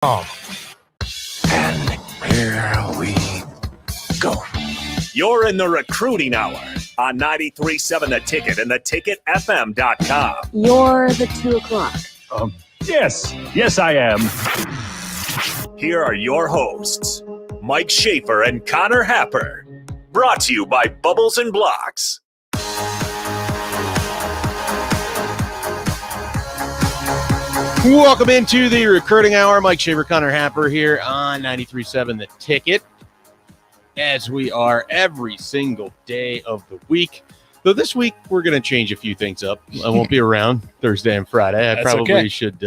And here we go. You're in the recruiting hour on 93.7 The Ticket and theticketfm.com. You're the 2 o'clock. Yes, I am. Here are your hosts, Mike Schaefer and Connor Happer. Brought to you by Bubbles and Blocks. Welcome into the recruiting hour. Mike Schaefer, Connor Happer here on 93.7 The Ticket, as we are every single day of the week. Though this week we're going to change a few things up. I won't be around Thursday and Friday. I probably shouldn't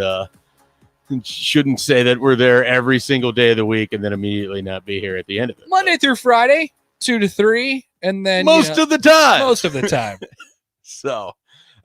say that we're there every single day of the week and then immediately not be here at the end of it. Monday through Friday, 2 to 3, and then most of the time. Most of the time. So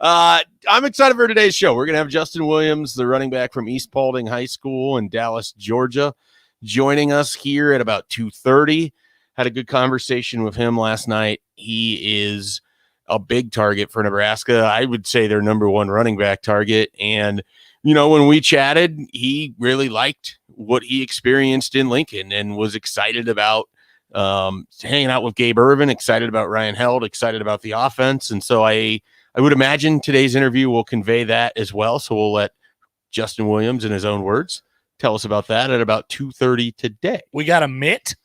I'm excited for today's show. We're going to have Justin Williams, the running back from East Paulding High School in Dallas, Georgia, joining us here at about 2:30. Had a good conversation with him last night. He is a big target for Nebraska. I would say their number one running back target. And, you know, when we chatted, he really liked what he experienced in Lincoln and was excited about hanging out with Gabe Irvin, excited about Ryan Held, excited about the offense. And so I would imagine today's interview will convey that as well. So we'll let Justin Williams, in his own words, tell us about that at about 2:30 today. We got a mitt.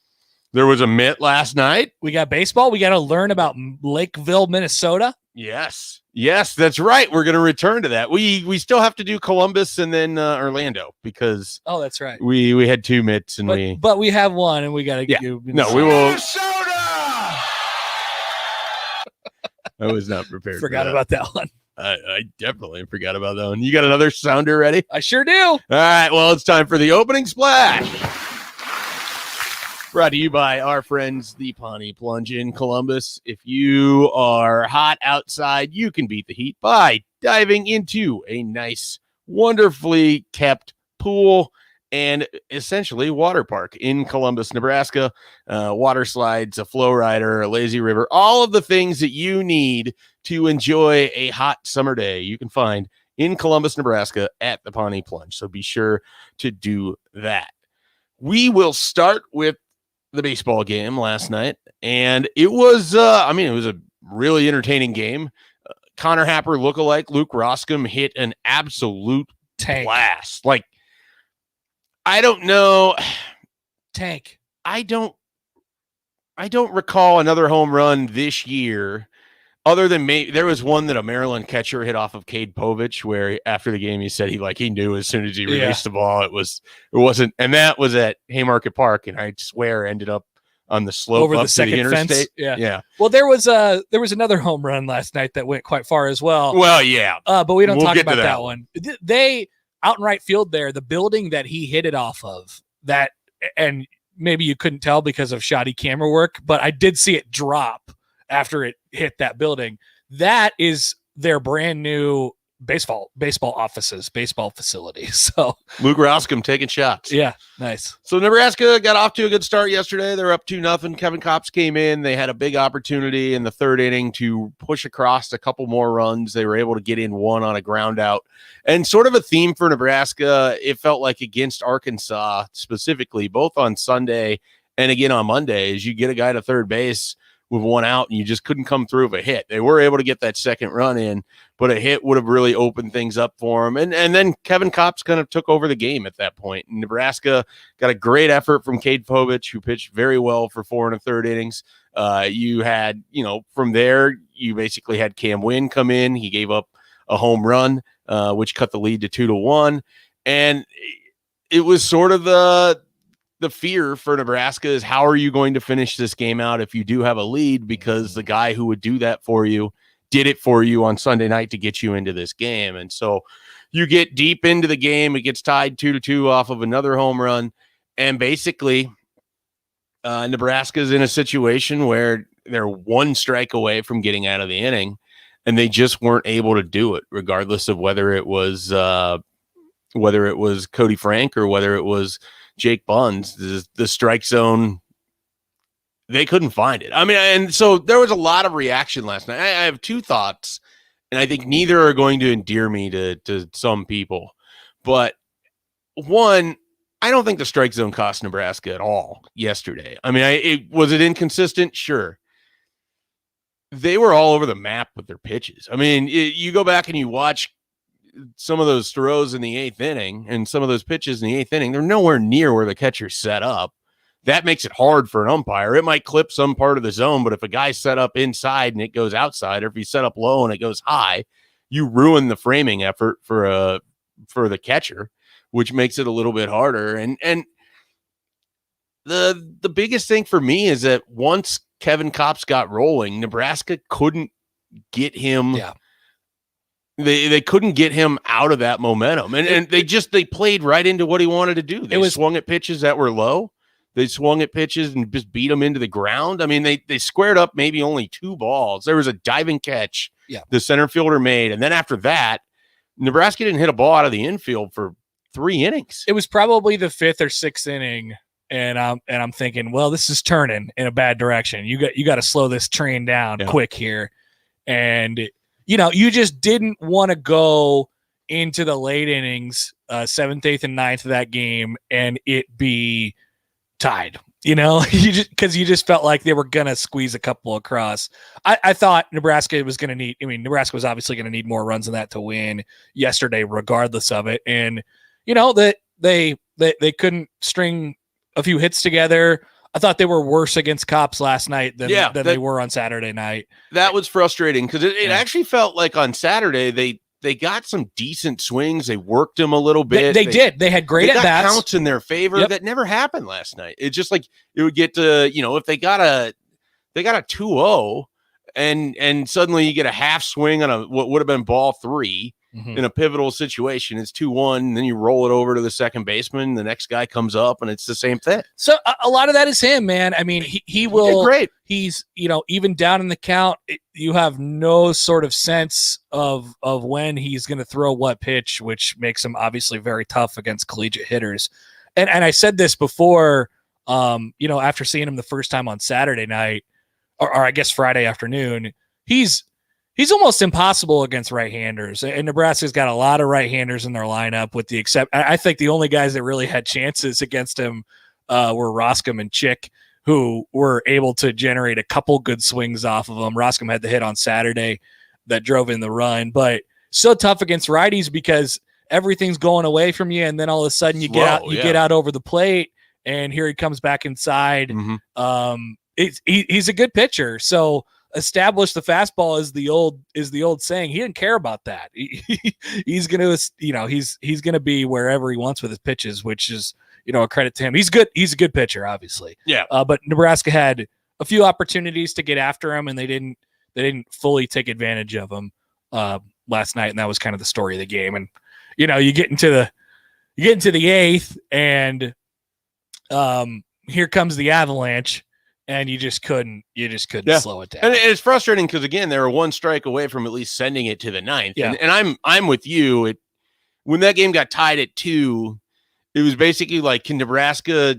There was a mitt last night. We got baseball. We got to learn about Lakeville, Minnesota. Yes, that's right. We're going to return to that. We still have to do Columbus and then Orlando because that's right. We had two mitts and but we have one and we got to do. No, we will. I was not prepared. Forgot about that one. I definitely forgot about that one. You got another sounder ready? I sure do. All right. Well, it's time for the opening splash. Brought to you by our friends, the Pawnee Plunge in Columbus. If you are hot outside, you can beat the heat by diving into a nice, wonderfully kept pool and essentially water park in Columbus, Nebraska. Water slides, a flow rider, a lazy river, all of the things that you need to enjoy a hot summer day you can find in Columbus, Nebraska at the Pawnee Plunge. So be sure to do that. We will start with the baseball game last night, and it was, it was a really entertaining game. Connor Happer lookalike Luke Roscom hit an absolute tank blast. Like, I don't know. Tank. I don't recall another home run this year other than there was one that a Maryland catcher hit off of Cade Povich where after the game he said he knew as soon as he released the ball it wasn't, and that was at Haymarket Park, and I swear ended up on the slope over up the second to the interstate. Fence. Yeah. Well, there was another home run last night that went quite far as well. Well, yeah. But we don't talk about that one. They out in right field there, the building that he hit it off of, that, and maybe you couldn't tell because of shoddy camera work, but I did see it drop after it hit that building. That is their brand new baseball offices, baseball facilities. So Luke Roscom taking shots. Yeah, nice. So Nebraska got off to a good start yesterday. They're up 2-0. Kevin Kopps came in. They had a big opportunity in the third inning to push across a couple more runs. They were able to get in one on a ground out. And sort of a theme for Nebraska, it felt like against Arkansas specifically, both on Sunday and again on Monday, is you get a guy to third base with one out and you just couldn't come through with a hit. They were able to get that second run in, but a hit would have really opened things up for him. And then Kevin Kopps kind of took over the game at that point. And Nebraska got a great effort from Cade Povich, who pitched very well for 4 1/3 innings. You had, from there, you basically had Cam Wynn come in. He gave up a home run, which cut the lead to 2-1. And it was sort of the fear for Nebraska is how are you going to finish this game out if you do have a lead, because the guy who would do that for you did it for you on Sunday night to get you into this game. And so you get deep into the game, it gets tied 2-2 off of another home run. And basically Nebraska's in a situation where they're one strike away from getting out of the inning, and they just weren't able to do it, regardless of whether it was Cody Frank or whether it was Jake Buns. The strike zone, they couldn't find it. I mean, and so there was a lot of reaction last night. I have two thoughts, and I think neither are going to endear me to some people. But one, I don't think the strike zone cost Nebraska at all yesterday. I mean, was it inconsistent? Sure. They were all over the map with their pitches. I mean, you go back and you watch some of those throws in the 8th inning and some of those pitches in the 8th inning, they're nowhere near where the catcher's set up. That makes it hard for an umpire. It might clip some part of the zone, but if a guy's set up inside and it goes outside, or if he's set up low and it goes high, you ruin the framing effort for the catcher, which makes it a little bit harder. And the biggest thing for me is that once Kevin Kopps got rolling, Nebraska couldn't get him. Yeah. They couldn't get him out of that momentum. And they played right into what he wanted to do. They swung at pitches that were low. They swung at pitches and just beat them into the ground. I mean, they squared up maybe only 2 balls. There was a diving catch the center fielder made. And then after that, Nebraska didn't hit a ball out of the infield for 3 innings. It was probably the 5th or 6th inning. And I'm thinking, well, this is turning in a bad direction. You got to slow this train down quick here. And, you just didn't want to go into the late innings, 7th, 8th, and 9th of that game and it be tied, because you just felt like they were going to squeeze a couple across. I thought Nebraska was going to need, Nebraska was obviously going to need more runs than that to win yesterday, regardless of it. And, that they couldn't string a few hits together. I thought they were worse against Kopps last night than they were on Saturday night. That was frustrating because it actually felt like on Saturday they got some decent swings. They worked them a little bit. They did. They had great at-bats. Counts in their favor. Yep. That never happened last night. It's just like it would get to, if they got a 2-0 and suddenly you get a half swing on what would have been ball 3 in a pivotal situation. It's 2-1, and then you roll it over to the second baseman. The next guy comes up, and it's the same thing. So a lot of that is him, man. I mean, he will. Great. He's even down in the count, you have no sort of sense of when he's going to throw what pitch, which makes him obviously very tough against collegiate hitters. And I said this before, after seeing him the first time on Saturday night, or I guess Friday afternoon, he's almost impossible against right-handers. And Nebraska's got a lot of right-handers in their lineup, with the I think the only guys that really had chances against him were Roscom and Chick, who were able to generate a couple good swings off of him. Roscom had the hit on Saturday that drove in the run, but so tough against righties because everything's going away from you, and then all of a sudden you get out over the plate, and here he comes back inside. He's a good pitcher, so establish the fastball is the old saying. He didn't care about that. He's gonna he's gonna be wherever he wants with his pitches, which is a credit to him. He's good. He's a good pitcher, obviously. Yeah. But Nebraska had a few opportunities to get after him, and they didn't fully take advantage of him last night, and that was kind of the story of the game. And you get into the 8th, and here comes the avalanche. And you just couldn't slow it down. And it's frustrating because, again, they were 1 strike away from at least sending it to the 9th. Yeah. And I'm with you. When that game got tied at 2, it was basically like, can Nebraska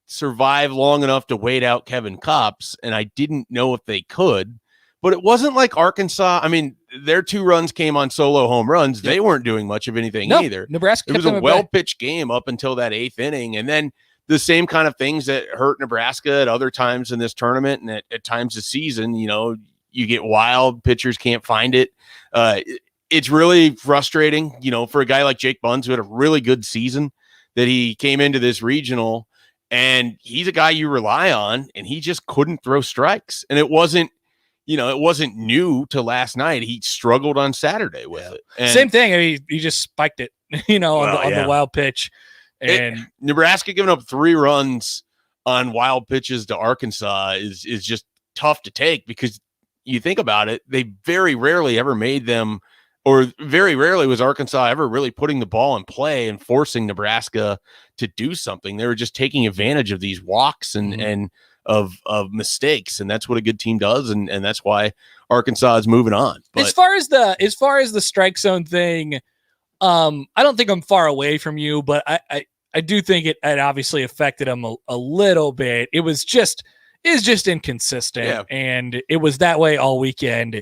survive long enough to wait out Kevin Kopps? And I didn't know if they could. But it wasn't like Arkansas. I mean, their 2 runs came on solo home runs. Yep. They weren't doing much of anything either. Nebraska. It was a well-pitched game up until that 8th inning. And then the same kind of things that hurt Nebraska at other times in this tournament and at times this season, you get wild, pitchers can't find it. It's really frustrating, for a guy like Jake Buns, who had a really good season, that he came into this regional and he's a guy you rely on, and he just couldn't throw strikes. And it wasn't new to last night. He struggled on Saturday with it. And same thing. I mean, he just spiked it, on the wild pitch. And Nebraska giving up 3 runs on wild pitches to Arkansas is just tough to take, because you think about it, they very rarely ever made them, or very rarely was Arkansas ever really putting the ball in play and forcing Nebraska to do something. They were just taking advantage of these walks and of mistakes, and that's what a good team does, and that's why Arkansas is moving on. But as far as the strike zone thing, I don't think I'm far away from you, but I do think it obviously affected him a little bit. It was just inconsistent, and it was that way all weekend,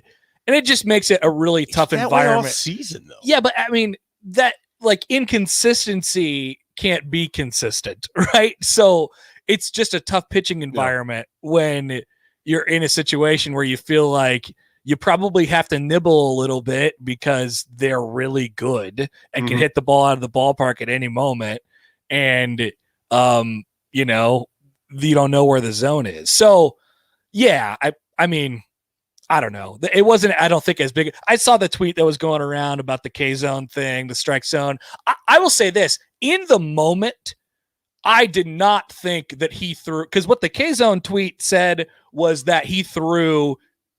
and it just makes it a really tough environment. All season, though. Yeah, but I mean, that like inconsistency can't be consistent, right? So it's just a tough pitching environment when you're in a situation where you feel like you probably have to nibble a little bit because they're really good and can hit the ball out of the ballpark at any moment. And, you know, you don't know where the zone is. So, yeah, I mean, I don't know. It wasn't, I don't think, as big. I saw the tweet that was going around about the K zone thing, the strike zone. I will say this. In the moment, I did not think that he threw, because what the K zone tweet said was that he threw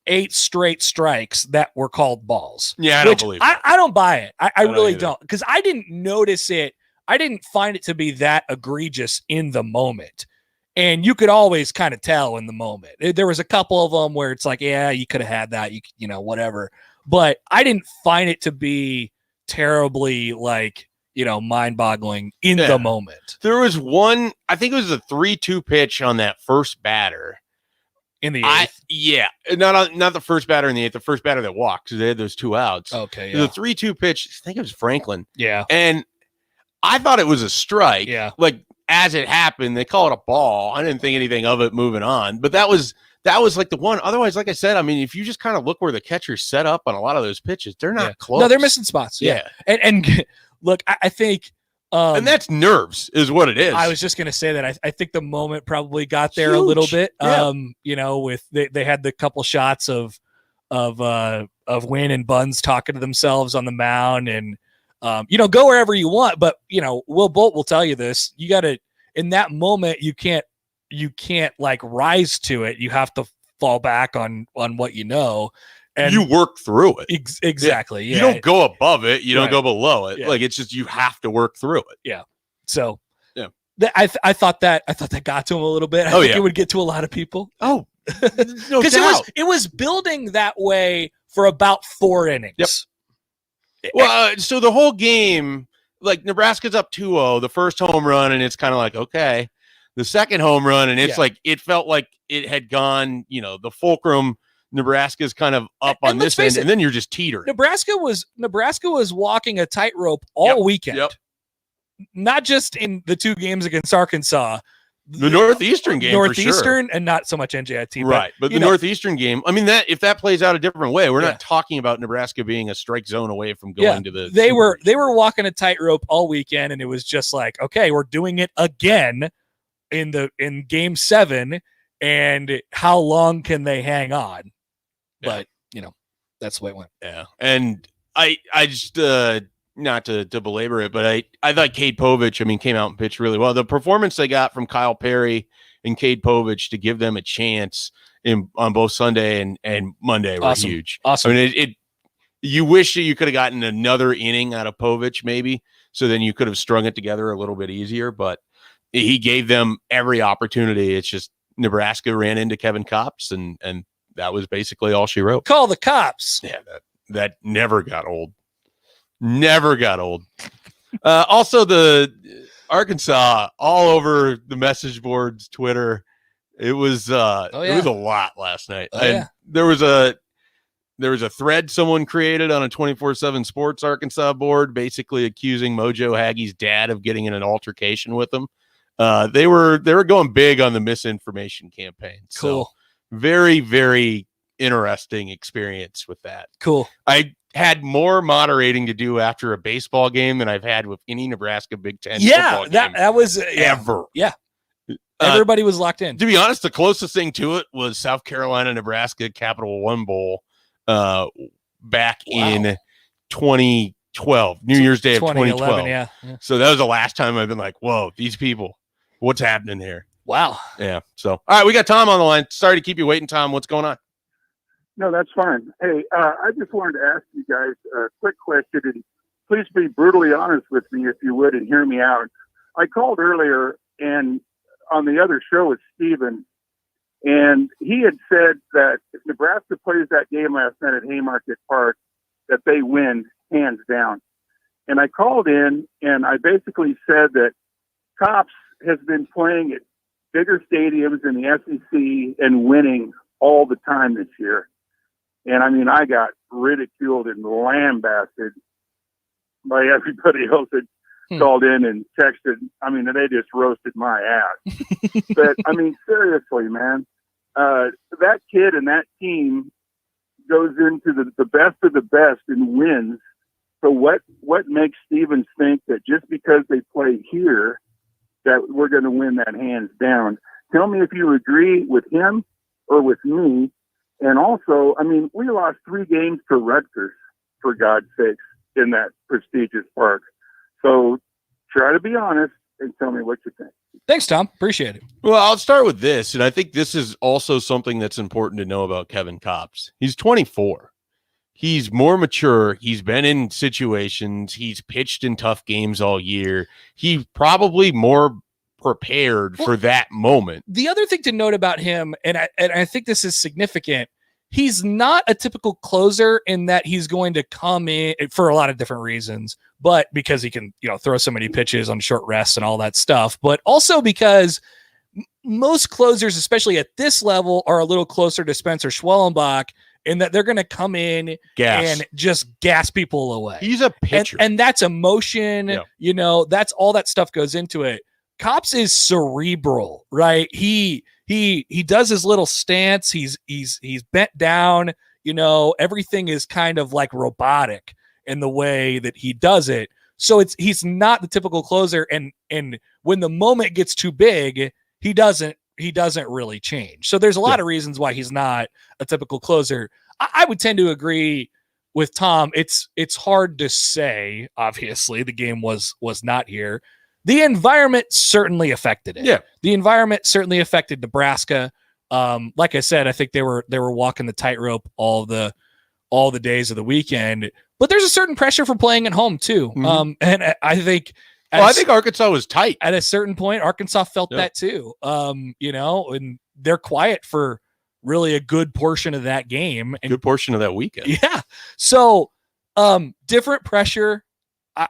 8 straight strikes that were called balls. Yeah, I don't believe it. I don't buy it. I really either. don't, because I didn't notice it. I didn't find it to be that egregious in the moment. And you could always kind of tell in the moment. There was a couple of them where it's like, yeah, you could have had that, you know, whatever. But I didn't find it to be terribly, like, you know, mind-boggling in the moment. There was one, I think it was a 3-2 pitch on that first batter. In the 8th? Yeah. Not the first batter in the 8th, the first batter that walked, because they had those 2 outs. Okay, yeah. The 3-2 pitch, I think it was Franklin. Yeah. And I thought it was a strike. Yeah. Like, as it happened, they call it a ball. I didn't think anything of it moving on. But that was like the one. Otherwise, like I said, I mean, if you just kind of look where the catcher's set up on a lot of those pitches, they're not close. No, they're missing spots. Yeah. And look, I think and that's nerves is what it is. I was just going to say that I think the moment probably got there a little bit. Yeah. You know, with they had the couple shots of Wynn and Buns talking to themselves on the mound, and you know, go wherever you want, but you know, Will Bolt will tell you this. You got to, in that moment, you can't like rise to it. You have to fall back on what you know. And you work through it. Exactly. Yeah. You don't go above it. You don't go below it. Yeah. Like, it's just, you have to work through it. Yeah. So yeah, I thought that got to him a little bit. I think it would get to a lot of people. Oh, no doubt. it was building that way for about 4 innings. Yep. Well, so the whole game, like, Nebraska's up 2-0, the first home run, and it's kind of like, okay. The second home run, and it's like, it felt like it had gone, you know, the fulcrum, Nebraska's kind of up on this end, and then you're just teetering. Nebraska was walking a tightrope all weekend. Yep. Not just in the 2 games against Arkansas. The Northeastern game, for sure. And not so much NJIT. Right, but the Northeastern game, I mean, that if that plays out a different way, we're not talking about Nebraska being a strike zone away from going to the. They were walking a tightrope all weekend, and it was just like, okay, we're doing it again in game 7, and how long can they hang on? But you know, that's the way it went. Yeah, and I just not to belabor it, but I thought Cade Povich, I mean, came out and pitched really well. The performance they got from Kyle Perry and Cade Povich to give them a chance on both Sunday and Monday were huge. Awesome. I mean, you wish that you could have gotten another inning out of Povich, maybe, so then you could have strung it together a little bit easier, but he gave them every opportunity. It's just Nebraska ran into Kevin Kopps, and that was basically all she wrote. Call the cops. Yeah, that never got old. Never got old. Also, the Arkansas all over the message boards, Twitter. It was it was a lot last night. There was a thread someone created on a 24/7 Sports Arkansas board, basically accusing Mojo Haggie's dad of getting in an altercation with him. They were going big on the misinformation campaign. Cool. So very, very interesting experience with that. Cool. I had more moderating to do after a baseball game than I've had with any Nebraska Big Ten football game that was ever. Yeah. Everybody was locked in. To be honest, the closest thing to it was South Carolina, Nebraska Capital One Bowl back in 2012, New Year's Day of 2012. Yeah. So that was the last time I've been like, whoa, these people, what's happening here? Wow. Yeah. So, all right, we got Tom on the line. Sorry to keep you waiting, Tom. What's going on? No, that's fine. Hey, I just wanted to ask you guys a quick question, and please be brutally honest with me if you would, and hear me out. I called earlier, and on the other show with Steven, and he had said that if Nebraska plays that game last night at Haymarket Park, that they win hands down. And I called in, and I basically said that Kopps has been playing at bigger stadiums in the SEC and winning all the time this year. And I mean, I got ridiculed and lambasted by everybody else. called in and texted. I mean, they just roasted my ass. But I mean, seriously, man, that kid and that team goes into the best of the best and wins. So what makes Stevens think that just because they play here that we're going to win that hands down? Tell me if you agree with him or with me. And also, I mean, we lost 3 games to Rutgers, for God's sakes, in that prestigious park. So try to be honest and tell me what you think. Thanks, Tom. Appreciate it. Well, I'll start with this, and I think this is also something that's important to know about Kevin Kopps. He's 24. He's more mature. He's been in situations. He's pitched in tough games all year. He's probably more prepared for that moment. The other thing to note about him, and I think this is significant, he's not a typical closer in that he's going to come in for a lot of different reasons, but because he can, throw so many pitches on short rests and all that stuff, but also because most closers, especially at this level, are a little closer to Spencer Schwellenbach in that they're going to come in and just gas people away. He's a pitcher. And that's emotion, that's all that stuff goes into it. Kopps is cerebral, right? He does his little stance. He's bent down, everything is kind of like robotic in the way that he does it. So he's not the typical closer. And when the moment gets too big, he doesn't really change. So there's a lot of reasons why he's not a typical closer. I would tend to agree with Tom. It's hard to say. Obviously, the game was not here. The environment certainly affected it. Yeah. The environment certainly affected Nebraska. Like I said, I think they were walking the tightrope all the days of the weekend. But there's a certain pressure for playing at home too. Mm-hmm. And I think I think Arkansas was tight. At a certain point, Arkansas felt that too. And they're quiet for really a good portion of that game. And good portion of that weekend. Yeah. So different pressure.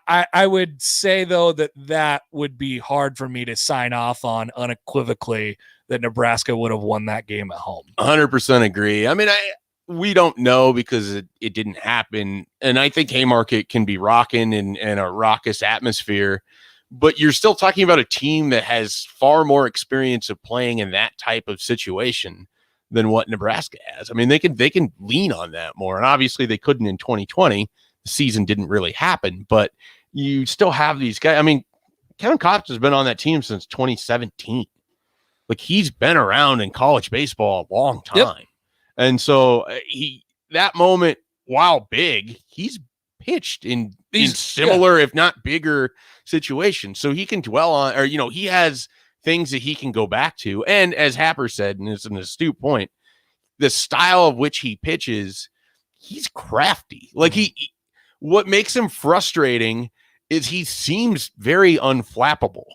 I would say, though, that would be hard for me to sign off on unequivocally that Nebraska would have won that game at home. 100% agree. I mean, we don't know because it didn't happen. And I think Haymarket can be rocking in a raucous atmosphere. But you're still talking about a team that has far more experience of playing in that type of situation than what Nebraska has. I mean, they can lean on that more. And obviously they couldn't in 2020. The season didn't really happen, but you still have these guys. I mean, Kevin Kopps has been on that team since 2017. Like, he's been around in college baseball a long time. Yep. And so that moment, while big, he's pitched in similar, if not bigger situations. So he can dwell on, or, he has things that he can go back to. And as Happer said, and it's an astute point, the style of which he pitches, he's crafty. Like what makes him frustrating is he seems very unflappable.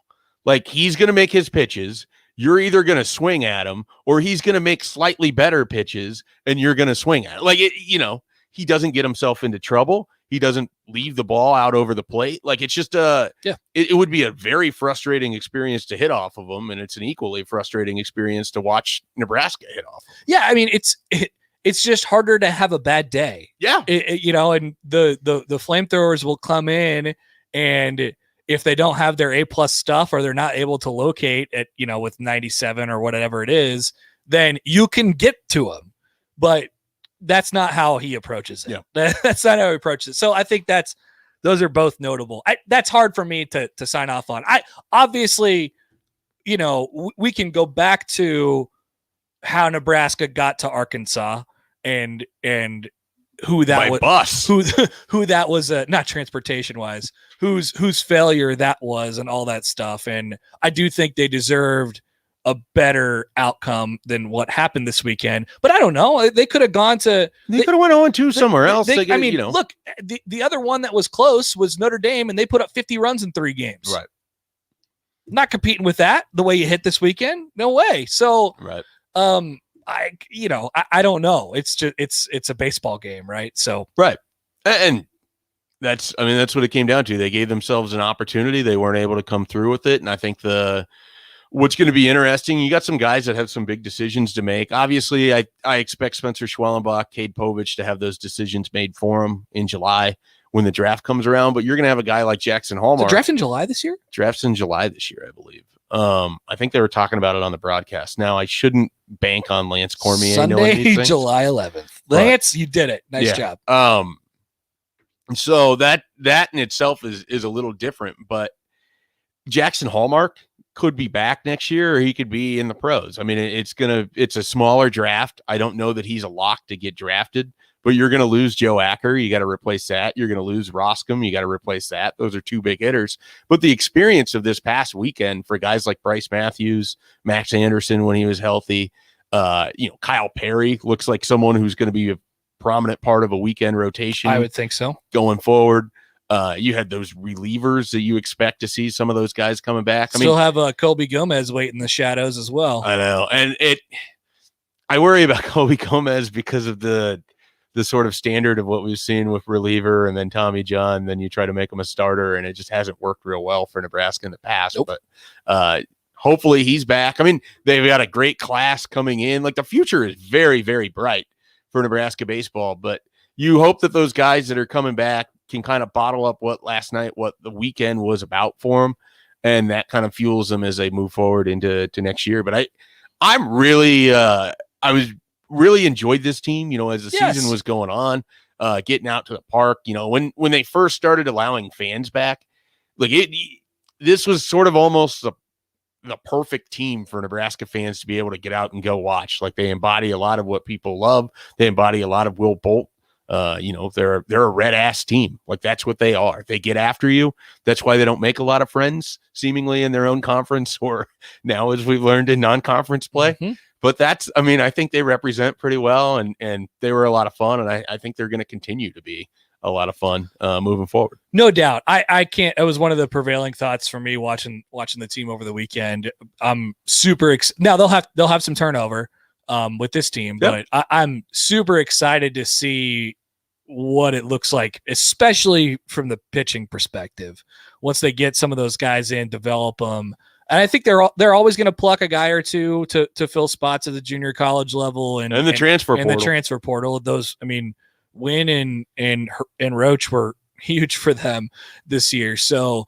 Like, he's going to make his pitches. You're either going to swing at him or he's going to make slightly better pitches and you're going to swing at it. Like, he doesn't get himself into trouble. He doesn't leave the ball out over the plate. Like, it's just it would be a very frustrating experience to hit off of him. And it's an equally frustrating experience to watch Nebraska hit off. Yeah. I mean, it's just harder to have a bad day. Yeah. And the flamethrowers will come in, and if they don't have their A+ stuff or they're not able to locate at, with 97 or whatever it is, then you can get to them. But that's not how he approaches it. Yeah. That's not how he approaches it. So I think those are both notable. That's hard for me to sign off on. Obviously, we can go back to how Nebraska got to Arkansas and who that was, bus. who that was, not transportation wise, whose failure that was, and all that stuff. And I do think they deserved a better outcome than what happened this weekend. But I don't know. They could have gone to. They could have went 0-2 somewhere else. Look, the other one that was close was Notre Dame, and they put up 50 runs in 3 games. Right. Not competing with that the way you hit this weekend. No way. So. Right. I don't know. It's just it's a baseball game, right? So right, and that's what it came down to. They gave themselves an opportunity. They weren't able to come through with it, and I think what's going to be interesting, you got some guys that have some big decisions to make. Obviously, I expect Spencer Schwellenbach, Cade Povich to have those decisions made for them in July when the draft comes around. But you're going to have a guy like Jackson Hallmark. The draft in July this year? Draft's in July this year, I believe. I think they were talking about it on the broadcast. Now, I shouldn't bank on Lance Cormier. Sunday, July 11th. Lance, you did it. Nice job. So that in itself is a little different, but Jackson Hallmark could be back next year, or he could be in the pros. I mean, it's a smaller draft. I don't know that he's a lock to get drafted, but you're going to lose Joe Acker. You got to replace that. You're going to lose Roscom. You got to replace that. Those are two big hitters. But the experience of this past weekend for guys like Bryce Matthews, Max Anderson when he was healthy, Kyle Perry looks like someone who's going to be a prominent part of a weekend rotation. I would think so. Going forward. You had those relievers that you expect to see some of those guys coming back. Still have Colby Gomez waiting in the shadows as well. I know. And I worry about Colby Gomez because of the sort of standard of what we've seen with reliever and then Tommy John. Then you try to make him a starter, and it just hasn't worked real well for Nebraska in the past. Nope. But hopefully he's back. I mean, they've got a great class coming in. Like, the future is very, very bright for Nebraska baseball, but you hope that those guys that are coming back can kind of bottle up what the weekend was about for them, and that kind of fuels them as they move forward into next year. But I'm really I was really enjoyed this team, as the season was going on, getting out to the park, when they first started allowing fans back, like this was sort of almost the perfect team for Nebraska fans to be able to get out and go watch. Like, they embody a lot of what people love. They embody a lot of Will Bolt. They're a red ass team. Like, that's what they are. They get after you. That's why they don't make a lot of friends seemingly in their own conference, or now, as we've learned, in non-conference play. Mm-hmm. But I think they represent pretty well, and they were a lot of fun. And I think they're going to continue to be a lot of fun moving forward. No doubt. I can't, it was one of the prevailing thoughts for me watching the team over the weekend. I'm super now they'll have some turnover with this team, but I'm super excited to see what it looks like, especially from the pitching perspective. Once they get some of those guys in, develop them, and I think they're always going to pluck a guy or two to fill spots at the junior college level and the transfer portal. And the transfer portal. Those, I mean, Wynn and Roach were huge for them this year, so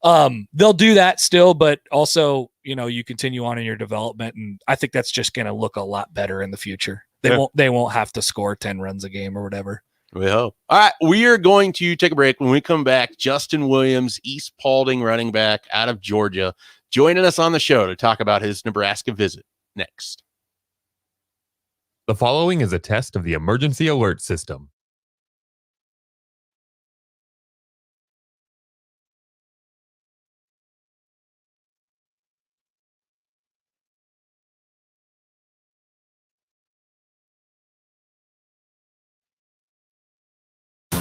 they'll do that still, but also, you continue on in your development, and I think that's just going to look a lot better in the future. They won't have to score 10 runs a game or whatever. We hope. All right, we are going to take a break. When we come back, Justin Williams, East Paulding running back out of Georgia, joining us on the show to talk about his Nebraska visit next. The following is a test of the emergency alert system.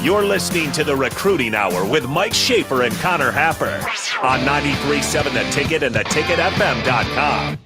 You're listening to the Recruiting Hour with Mike Schaefer and Connor Happer on 93.7 The Ticket and theticketfm.com.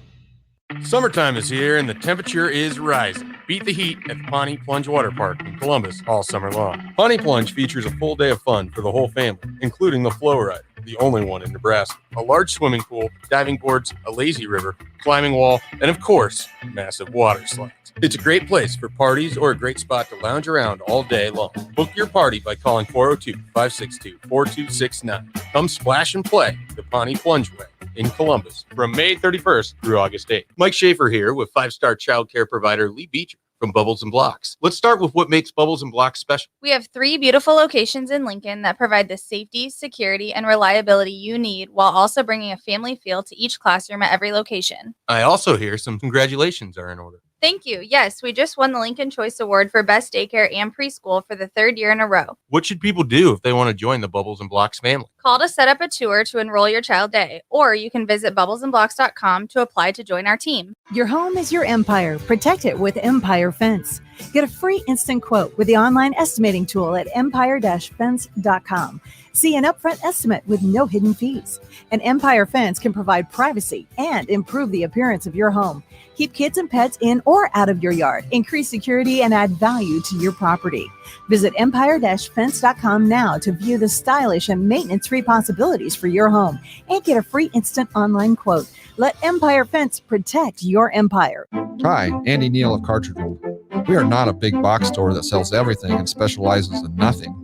Summertime is here and the temperature is rising. Beat the heat at the Pawnee Plunge Water Park in Columbus all summer long. Pawnee Plunge features a full day of fun for the whole family, including the Flow Ride, the only one in Nebraska, a large swimming pool, diving boards, a lazy river, climbing wall, and of course, massive water slides. It's a great place for parties or a great spot to lounge around all day long. Book your party by calling 402-562-4269. Come splash and play the Pawnee Plunge Way in Columbus from May 31st through August 8th. Mike Schaefer here with 5-star childcare provider Lee Beecher from Bubbles and Blocks. Let's start with what makes Bubbles and Blocks special. We have 3 beautiful locations in Lincoln that provide the safety, security, and reliability you need, while also bringing a family feel to each classroom at every location. I also hear some congratulations are in order. Thank you. Yes, we just won the Lincoln Choice Award for Best Daycare and Preschool for the 3rd year in a row. What should people do if they want to join the Bubbles and Blocks family? Call to set up a tour to enroll your child today, or you can visit bubblesandblocks.com to apply to join our team. Your home is your empire. Protect it with Empire Fence. Get a free instant quote with the online estimating tool at empire-fence.com. See an upfront estimate with no hidden fees. An Empire Fence can provide privacy and improve the appearance of your home. Keep kids and pets in or out of your yard. Increase security and add value to your property. Visit empire-fence.com now to view the stylish and maintenance-free possibilities for your home and get a free instant online quote. Let Empire Fence protect your empire. Hi, Andy Neal of Cartridge World. We are not a big box store that sells everything and specializes in nothing.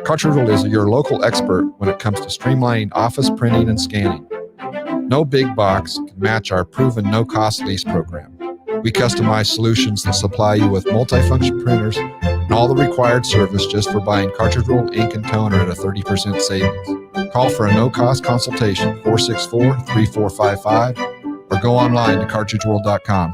Cartridge World is your local expert when it comes to streamlining office printing and scanning. No big box can match our proven no-cost lease program. We customize solutions that supply you with multifunction printers and all the required service just for buying cartridge roll, ink, and toner at a 30% savings. Call for a no-cost consultation, 464-3455, or go online to cartridgeworld.com.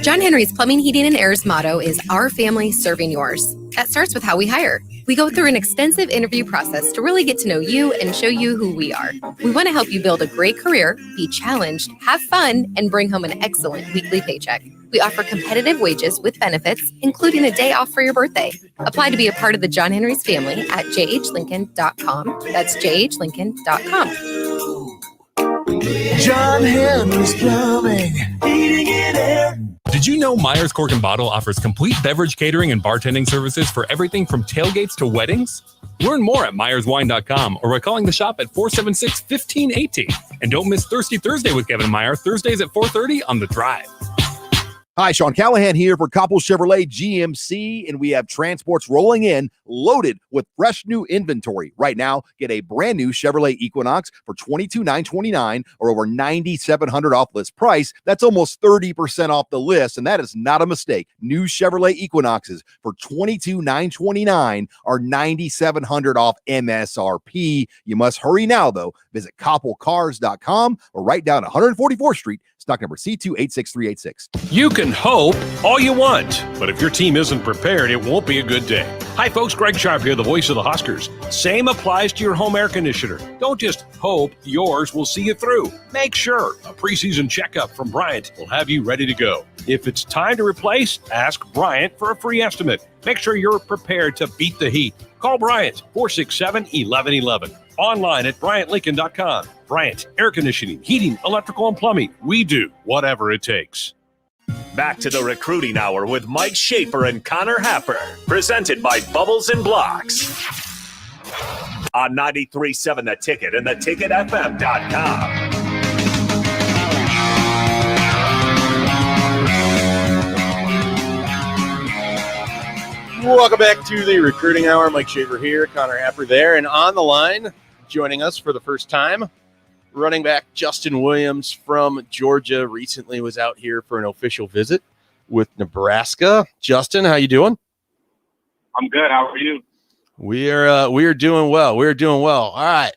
John Henry's Plumbing, Heating, and Air's motto is our family serving yours. That starts with how we hire. We go through an extensive interview process to really get to know you and show you who we are. We want to help you build a great career, be challenged, have fun, and bring home an excellent weekly paycheck. We offer competitive wages with benefits, including a day off for your birthday. Apply to be a part of the John Henry's family at jhlincoln.com. That's jhlincoln.com. John Henry's Plumbing, Heating, and Air. Did you know Myers Cork and Bottle offers complete beverage catering and bartending services for everything from tailgates to weddings? Learn more at MyersWine.com or by calling the shop at 476-1518. And don't miss Thirsty Thursday with Kevin Meyer, Thursdays at 4:30 on The Drive. Hi, Sean Callahan here for Coppell Chevrolet GMC, and we have transports rolling in loaded with fresh new inventory. Right now, get a brand new Chevrolet Equinox for $22,929 or over $9,700 off list price. That's almost 30% off the list, and that is not a mistake. New Chevrolet Equinoxes for $22,929 or $9,700 off MSRP. You must hurry now, though. Visit CoppellCars.com or right down 144th Street, stock number C28636. You can hope all you want, but if your team isn't prepared, it won't be a good day. Hi, folks. Greg Sharp here, the voice of the Huskers. Same applies to your home air conditioner. Don't just hope yours will see you through. Make sure a preseason checkup from Bryant will have you ready to go. If it's time to replace, ask Bryant for a free estimate. Make sure you're prepared to beat the heat. Call Bryant, 467-1111. Online at BryantLincoln.com. Bryant Air Conditioning, Heating, Electrical, and Plumbing. We do whatever it takes. Back to the Recruiting Hour with Mike Schaefer and Connor Happer. Presented by Bubbles and Blocks. On 93.7 The Ticket and theticketfm.com. Welcome back to the Recruiting Hour. Mike Schaefer here, Connor Happer there, and on the line, joining us for the first time, running back Justin Williams from Georgia. Recently was out here for an official visit with Nebraska. Justin, how you doing? I'm good. How are you? We are doing well. We're doing well. All right.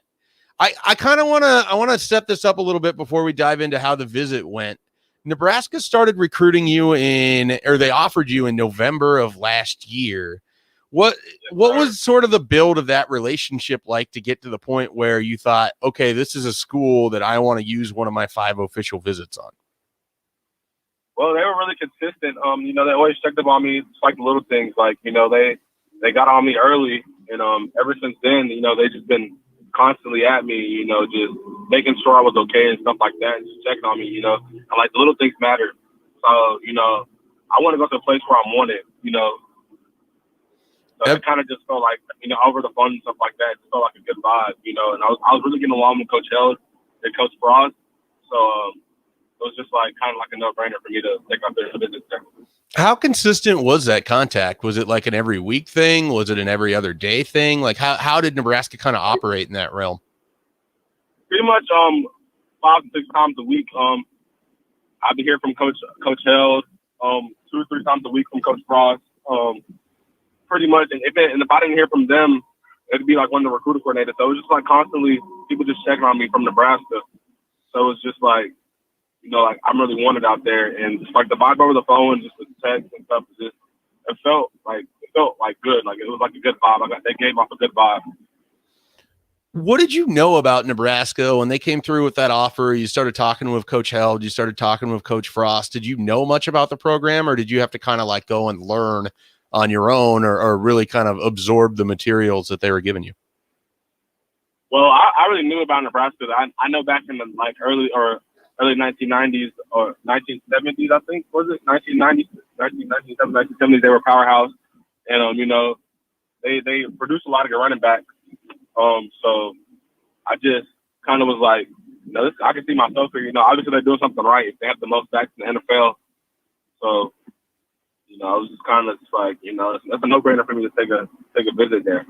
I kind of want to set this up a little bit before we dive into how the visit went. Nebraska started recruiting you they offered you in November of last year. What was sort of the build of that relationship like to get to the point where you thought, okay, this is a school that I want to use one of my 5 official visits on? Well, they were really consistent. They always checked up on me. It's like the little things, like, they got on me early, and ever since then, they just been constantly at me, just making sure I was okay and stuff like that, and just checking on me, and like the little things matter. So, I want to go to a place where I'm wanted, So it kind of just felt like, over the phone and stuff like that, it just felt like a good vibe, and I was really getting along with Coach Held and Coach Frost. So it was just like kind of like a no-brainer for me to take out there and visit there. How consistent was that contact? Was it like an every week thing? Was it an every other day thing? Like how did Nebraska kind of operate in that realm? Pretty much 5 to 6 times a week. I'd be hearing from Coach Held 2 or 3 times a week from Coach Frost. Pretty much, and if I didn't hear from them, it'd be like one of the recruiter coordinators. So it was just like constantly people just checking on me from Nebraska. So it was just like, like I'm really wanted out there, and just like the vibe over the phone, just the text and stuff, it felt like good. Like it was like a good vibe. They gave off a good vibe. What did you know about Nebraska when they came through with that offer? You started talking with Coach Held, you started talking with Coach Frost. Did you know much about the program, or did you have to kind of like go and learn on your own, or really kind of absorb the materials that they were giving you? Well, I really knew about Nebraska. I know back in the early 1990s or 1970s, I think, was it 1990s, 1970s? They were a powerhouse, and they produced a lot of good running backs. So I just kind of was like, I can see myself here. Obviously they're doing something right if they have the most sacks in the NFL. So You know, I was just kind of like, you know, that's a no-brainer for me to take a visit there.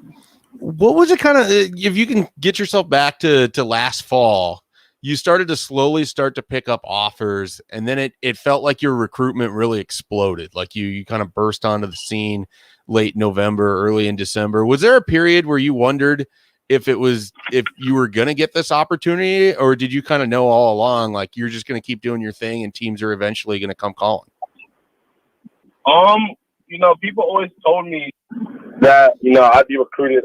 What was it kind of, if you can get yourself back to last fall, you started to slowly start to pick up offers, and then it felt like your recruitment really exploded. Like you kind of burst onto the scene late November, early in December. Was there a period where you wondered if you were going to get this opportunity, or did you kind of know all along, like you're just going to keep doing your thing and teams are eventually going to come calling? You know, people always told me that, you know, I'd be recruited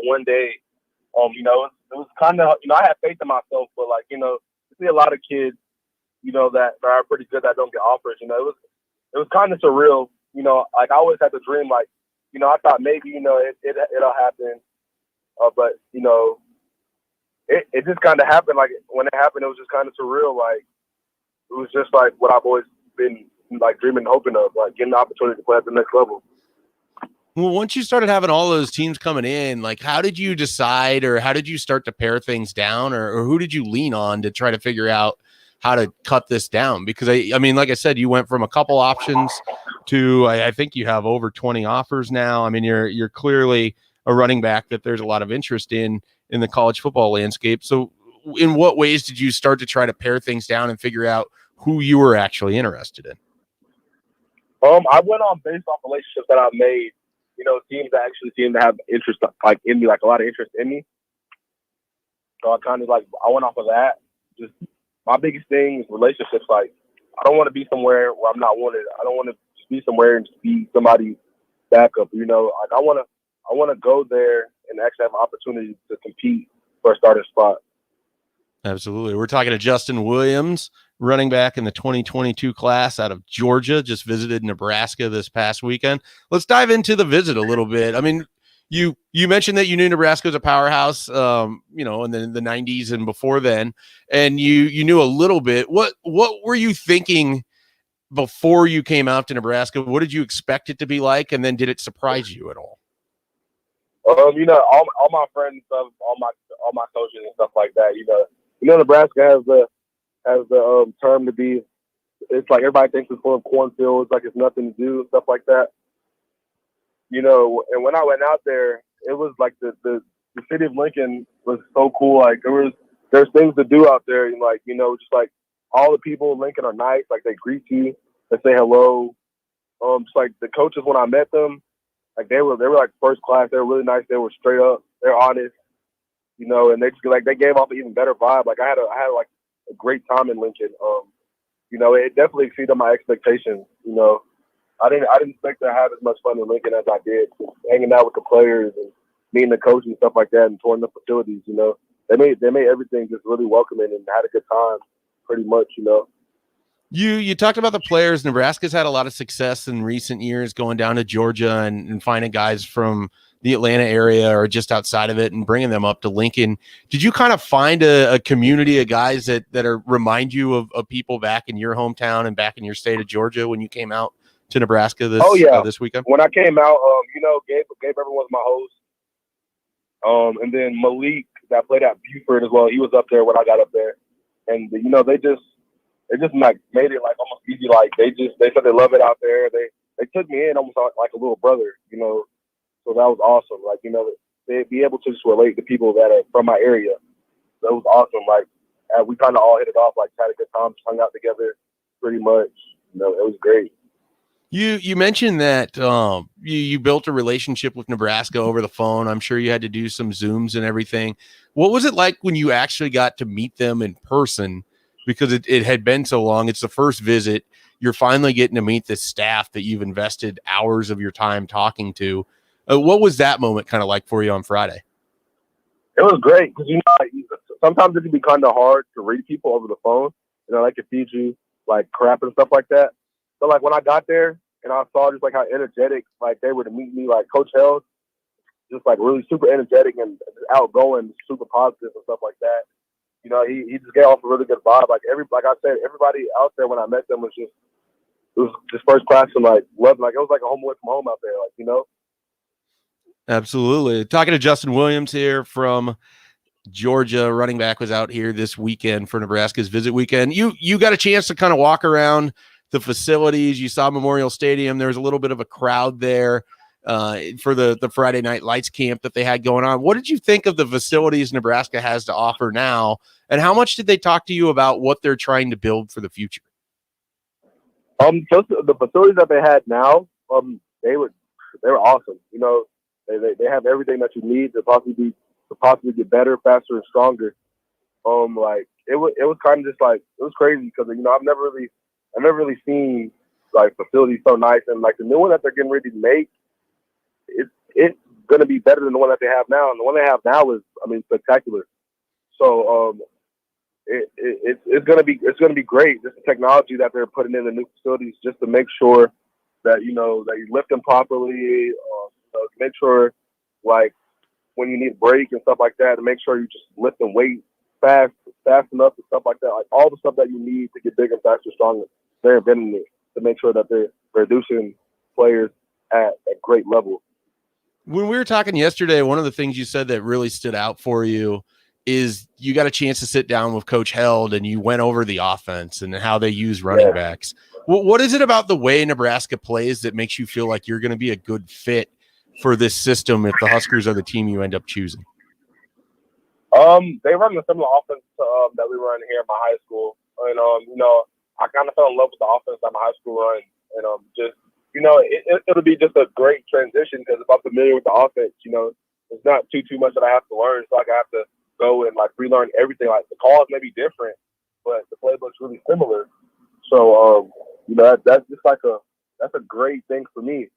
one day. You know, it was kind of, you know, I had faith in myself, but like, you know, you see a lot of kids, you know, that are pretty good that don't get offers. You know, it was kind of surreal. You know, like I always had the dream, like, you know, I thought maybe, you know, it'll happen, but you know, it just kind of happened. Like when it happened, it was just kind of surreal. Like it was just like what I've always been like dreaming, hoping of, like getting the opportunity to play at the next level. Well, once you started having all those teams coming in, like how did you decide, or how did you start to pare things down, or who did you lean on to try to figure out how to cut this down? Because I mean, like I said, you went from a couple options to I think you have over 20 offers now. I mean, you're clearly a running back that there's a lot of interest in the college football landscape. So in what ways did you start to try to pare things down and figure out who you were actually interested in? I went on based off relationships that I've made, you know, teams that actually seem to have interest, like in me, like a lot of interest in me. So I kind of like, I went off of that. Just my biggest thing is relationships. Like, I don't want to be somewhere where I'm not wanted. I don't want to just be somewhere and just be somebody's backup, you know. Like, I want to go there and actually have an opportunity to compete for a starting spot. Absolutely. We're talking to Justin Williams, running back in the 2022 class out of Georgia, just visited Nebraska this past weekend. Let's dive into the visit a little bit. I mean, you mentioned that you knew Nebraska was a powerhouse, you know, in the 90s and before then, and you knew a little bit. What were you thinking before you came out to Nebraska? What did you expect it to be like, and then did it surprise you at all? You know, all my friends, all my coaches and stuff like that. You know, Nebraska has the term to be. It's like everybody thinks it's full of cornfields, like it's nothing to do and stuff like that. You know, and when I went out there, it was like the city of Lincoln was so cool. Like there's things to do out there, and like, you know, just like all the people in Lincoln are nice. Like they greet you, they say hello. Just like the coaches when I met them, like they were like first class. They were really nice. They were straight up. They're honest. You know, and they just like they gave off an even better vibe. Like I had like a great time in Lincoln. You know, it definitely exceeded my expectations. You know, I didn't expect to have as much fun in Lincoln as I did. Just hanging out with the players and meeting the coaches and stuff like that, and touring the facilities. You know, they made everything just really welcoming and had a good time. Pretty much, you know. You talked about the players. Nebraska's had a lot of success in recent years going down to Georgia and finding guys from the Atlanta area or just outside of it and bringing them up to Lincoln. Did you kind of find a community of guys that remind you of people back in your hometown and back in your state of Georgia when you came out to Nebraska this weekend? When I came out, you know, Gabe everyone's my host. And then Malik, that played at Buford as well, he was up there when I got up there. And, you know, they just like made it like almost easy. Like they said they love it out there. They took me in almost like a little brother, you know. So that was awesome. Like, you know, they'd be able to just relate to people that are from my area. That was awesome. Like, we kind of all hit it off, like had a good time, hung out together pretty much. You know, it was great. You mentioned that you built a relationship with Nebraska over the phone. I'm sure you had to do some Zooms and everything. What was it like when you actually got to meet them in person? Because it had been so long. It's the first visit. You're finally getting to meet the staff that you've invested hours of your time talking to. What was that moment kind of like for you on Friday? It was great because, you know, like, sometimes it can be kind of hard to read people over the phone. You know, like it feeds you like crap and stuff like that. So like when I got there and I saw just like how energetic like they were to meet me, like Coach Held, just like really super energetic and outgoing, super positive and stuff like that. You know, he just gave off a really good vibe. Like I said, everybody out there when I met them was just first class and like loved. Like it was like a home away from home out there. Like, you know. Absolutely. Talking to Justin Williams here from Georgia. Running back was out here this weekend for Nebraska's visit weekend. You got a chance to kind of walk around the facilities. You saw Memorial Stadium. There was a little bit of a crowd there for the Friday Night Lights camp that they had going on. What did you think of the facilities Nebraska has to offer now, and how much did they talk to you about what they're trying to build for the future? Just the facilities that they had now, they were awesome. You know, they have everything that you need to possibly get better, faster, and stronger. Like it was kind of just like, it was crazy because, you know, I've never really seen like facilities so nice, and like the new one that they're getting ready to make, it's gonna be better than the one that they have now, and the one they have now is, I mean, spectacular. So it's gonna be great. Just the technology that they're putting in the new facilities, just to make sure that, you know, that you lift them properly, you know, make sure like when you need a break and stuff like that, to make sure you just lift them weight fast enough and stuff like that. Like all the stuff that you need to get bigger, faster, stronger, they're inventing it to make sure that they're producing players at a great level. When we were talking yesterday, one of the things you said that really stood out for you is you got a chance to sit down with Coach Held and you went over the offense and how they use running backs. What is it about the way Nebraska plays that makes you feel like you're going to be a good fit for this system if the Huskers are the team you end up choosing? They run a similar offense that we run here in my high school. And, you know, I kind of fell in love with the offense that my high school run. And just, you know, it'll be just a great transition because if I'm familiar with the offense, you know, it's not too much that I have to learn. So like I have to go and like relearn everything. Like the calls may be different, but the playbook's really similar. So, you know, that's just like that's a great thing for me.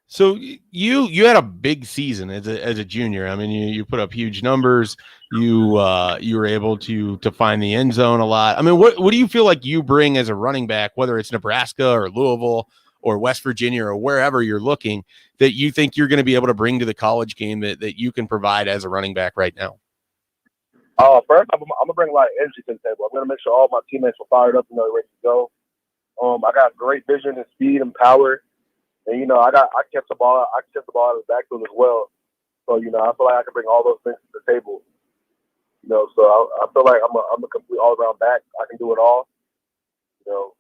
So you had a big season as a junior. I mean, you put up huge numbers. You were able to find the end zone a lot. I mean, what do you feel like you bring as a running back, whether it's Nebraska or Louisville or West Virginia or wherever you're looking, that you think you're going to be able to bring to the college game that you can provide as a running back right now? First, I'm gonna bring a lot of energy to the table. I'm gonna make sure all my teammates are fired up and they're ready to go. I got great vision and speed and power. And, you know, I kept the ball out of the backfield as well. So, you know, I feel like I can bring all those things to the table. You know, so I feel like I'm a complete all-around back. I can do it all. You know,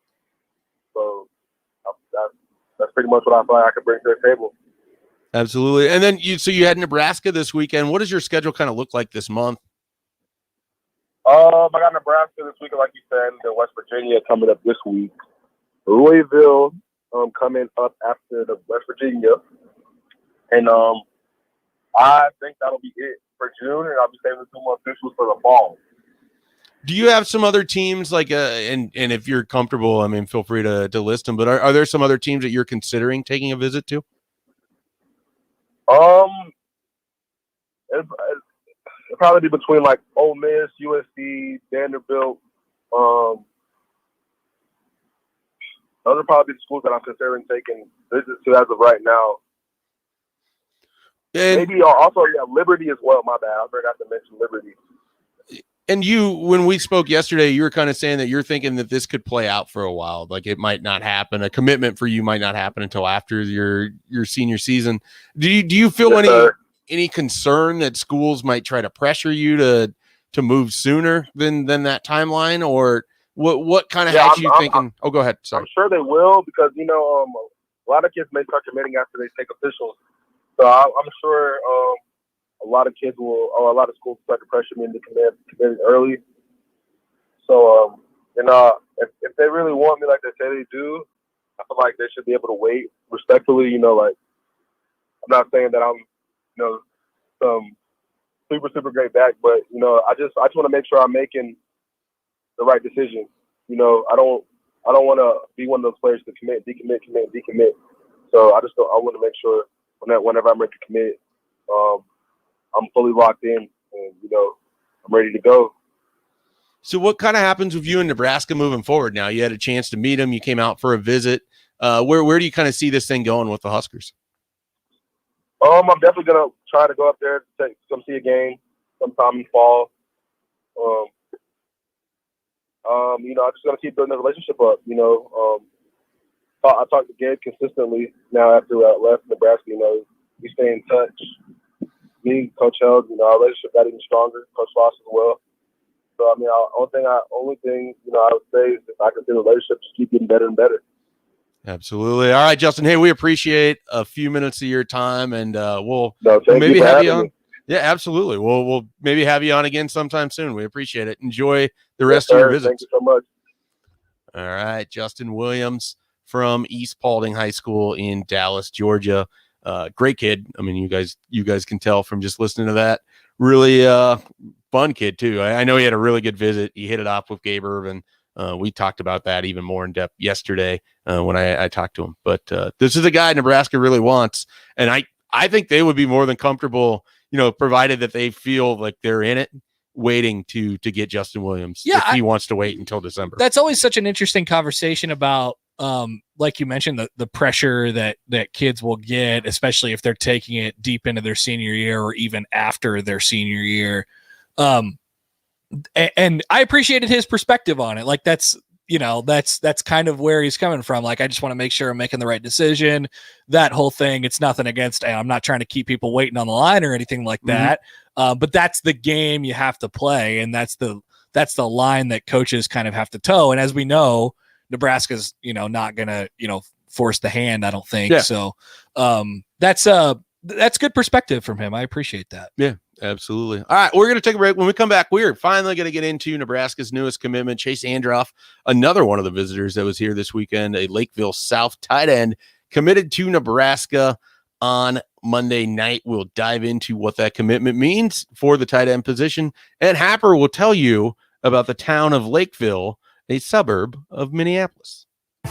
so that's pretty much what I feel like I can bring to the table. Absolutely. And then you had Nebraska this weekend. What does your schedule kind of look like this month? I got Nebraska this week, like you said, and then West Virginia coming up this week. Louisville coming up after the West Virginia. And I think that'll be it for June, and I'll be saving 2 more officials for the fall. Do you have some other teams like and if you're comfortable, I mean, feel free to list them, but are there some other teams that you're considering taking a visit to? It'll probably be between like Ole Miss, USC, Vanderbilt. Those are probably the schools that I'm considering taking visits to as of right now. And maybe also Liberty as well. My bad, I forgot to mention Liberty. And when we spoke yesterday, you were kind of saying that you're thinking that this could play out for a while. Like it might not happen. A commitment for you might not happen until after your senior season. Do you feel any concern that schools might try to pressure you to move sooner than that timeline, or what kind of has you thinking? Oh, go ahead. Sorry. I'm sure they will because, you know, a lot of kids may start committing after they take officials. So I'm sure a lot of kids a lot of schools start to pressure me into committing early. So, if they really want me like they say they do, I feel like they should be able to wait respectfully. You know, like I'm not saying that I'm, you know, some super great back, but you know, I just want to make sure I'm making the right decision. You know, I don't want to be one of those players to commit, decommit. So I want to make sure whenever I'm ready to commit, I'm fully locked in, and you know, I'm ready to go. So what kind of happens with you in Nebraska moving forward? Now you had a chance to meet him. You came out for a visit. Where do you kind of see this thing going with the Huskers? I'm definitely gonna try to go up there to come see a game sometime in fall. You know, I'm just gonna keep building the relationship up. You know, I talk to Gabe consistently now after I left Nebraska. You know, we stay in touch. Me, Coach Held, you know, our relationship got even stronger. Coach Ross as well. So I mean, only thing I would say is if I can see the relationship just keep getting better and better. Absolutely. All right, Justin. Hey, we appreciate a few minutes of your time, and we'll thank maybe you for have having you on. me. Yeah, absolutely. We'll maybe have you on again sometime soon. We appreciate it. Enjoy the rest of your visits. Thank you so much. All right, Justin Williams from East Paulding High School in Dallas, Georgia. Great kid. I mean, you guys can tell from just listening to that. Really fun kid too. I know he had a really good visit. He hit it off with Gabe Irvin. We talked about that even more in depth yesterday when I talked to him. But this is a guy Nebraska really wants, and I think they would be more than comfortable, provided that they feel like they're in it, waiting to get Justin Williams. Yeah, if he wants to wait until December. That's always such an interesting conversation about, like you mentioned, the pressure that kids will get, especially if they're taking it deep into their senior year or even after their senior year. And I appreciated his perspective on it. Like that's kind of where he's coming from. Like, I just want to make sure I'm making the right decision. That whole thing, it's nothing against, I'm not trying to keep people waiting on the line or anything like that. But that's the game you have to play. And that's the line that coaches kind of have to toe. And as we know, Nebraska's, not going to, force the hand, I don't think. Yeah. So that's good perspective from him. I appreciate that. Yeah, absolutely. All right, we're going to take a break. When we come back, we're finally going to get into Nebraska's newest commitment, Chase Androff, another one of the visitors that was here this weekend, a Lakeville South tight end, committed to Nebraska on Monday night. We'll dive into what that commitment means for the tight end position, and Happer will tell you about the town of Lakeville, a suburb of Minneapolis.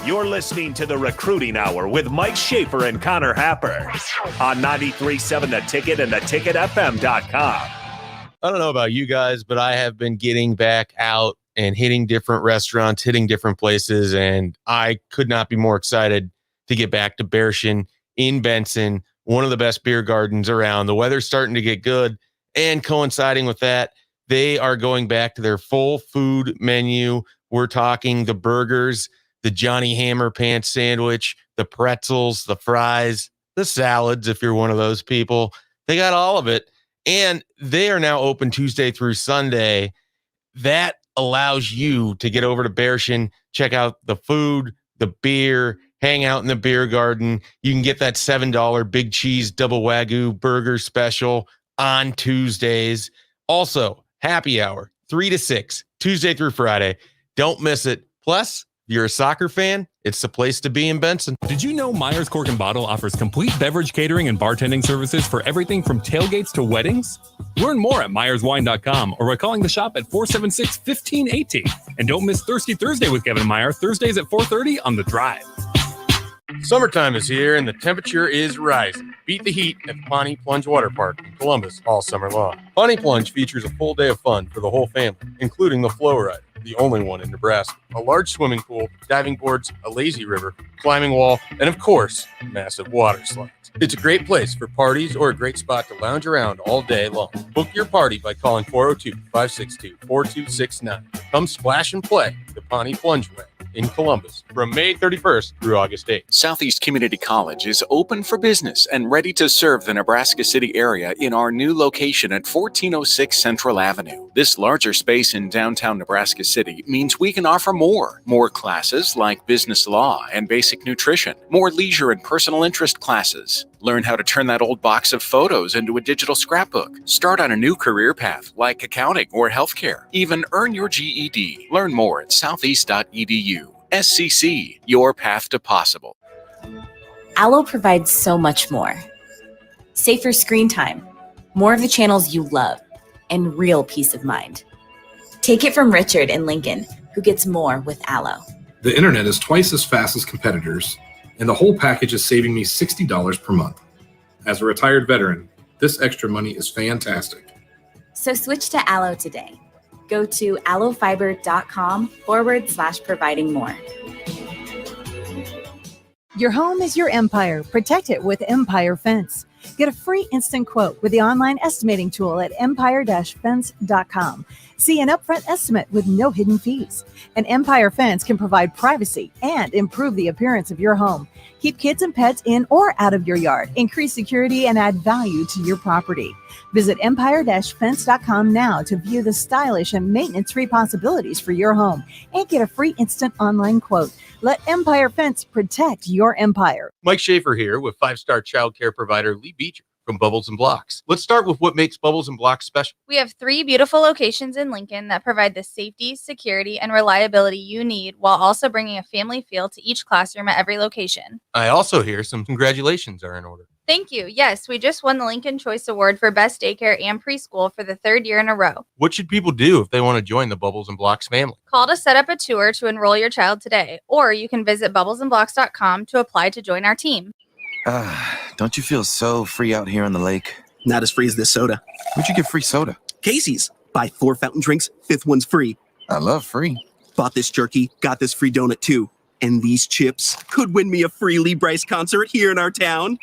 You're listening to the Recruiting Hour with Mike Schaefer and Connor Happer on 93.7 The Ticket and theticketfm.com. I don't know about you guys, but I have been getting back out and hitting different restaurants, hitting different places, and I could not be more excited to get back to Bearshin in Benson, one of the best beer gardens around. The weather's starting to get good, and coinciding with that, they are going back to their full food menu. We're talking the burgers, the Johnny Hammer Pants sandwich, the pretzels, the fries, the salads, if you're one of those people. They got all of it. And they are now open Tuesday through Sunday. That allows you to get over to Bearshin, check out the food, the beer, hang out in the beer garden. You can get that $7 Big Cheese Double Wagyu burger special on Tuesdays. Also, happy hour, 3 to 6, Tuesday through Friday. Don't miss it. Plus, you're a soccer fan, it's the place to be in Benson. Did you know Myers Cork and Bottle offers complete beverage catering and bartending services for everything from tailgates to weddings? Learn more at MyersWine.com or by calling the shop at 476-1518. And don't miss Thirsty Thursday with Kevin Meyer, Thursdays at 4:30 on The Drive. Summertime is here and the temperature is rising. Beat the heat at the Pawnee Plunge Water Park in Columbus all summer long. Pawnee Plunge features a full day of fun for the whole family, including the flow ride, the only one in Nebraska, a large swimming pool, diving boards, a lazy river, climbing wall, and of course, massive water slides. It's a great place for parties or a great spot to lounge around all day long. Book your party by calling 402-562-4269. Come splash and play the Pawnee Plunge Way in Columbus from May 31st through August 8th. Southeast Community College is open for business and ready to serve the Nebraska City area in our new location at 1406 Central Avenue. This larger space in downtown Nebraska City means we can offer more classes like business law and basic nutrition, more leisure and personal interest classes. Learn how to turn that old box of photos into a digital scrapbook. Start on a new career path like accounting or healthcare. Even earn your GED. Learn more at southeast.edu. SCC, your path to possible. Allo provides so much more. Safer screen time, more of the channels you love, and real peace of mind. Take it from Richard in Lincoln, who gets more with Allo. The internet is twice as fast as competitors, and the whole package is saving me $60 per month. As a retired veteran, this extra money is fantastic. So switch to Allo today. Go to allofiber.com/providing more. Your home is your empire. Protect it with Empire Fence. Get a free instant quote with the online estimating tool at empire-fence.com. See an upfront estimate with no hidden fees. An Empire fence can provide privacy and improve the appearance of your home. Keep kids and pets in or out of your yard, increase security, and add value to your property. Visit empire-fence.com now to view the stylish and maintenance-free possibilities for your home and get a free instant online quote. Let Empire Fence protect your empire. Mike Schaefer here with 5-star childcare provider Lee Beecher from Bubbles and Blocks. Let's start with what makes Bubbles and Blocks special. We have 3 beautiful locations in Lincoln that provide the safety, security, and reliability you need while also bringing a family feel to each classroom at every location. I also hear some congratulations are in order. Thank you. Yes, we just won the Lincoln Choice Award for Best Daycare and Preschool for the 3rd year in a row. What should people do if they want to join the Bubbles and Blocks family? Call to set up a tour to enroll your child today, or you can visit bubblesandblocks.com to apply to join our team. Don't you feel so free out here on the lake? Not as free as this soda. Where'd you get free soda? Casey's. Buy 4 fountain drinks, 5th one's free. I love free. Bought this jerky, got this free donut too. And these chips could win me a free Lee Brice concert here in our town.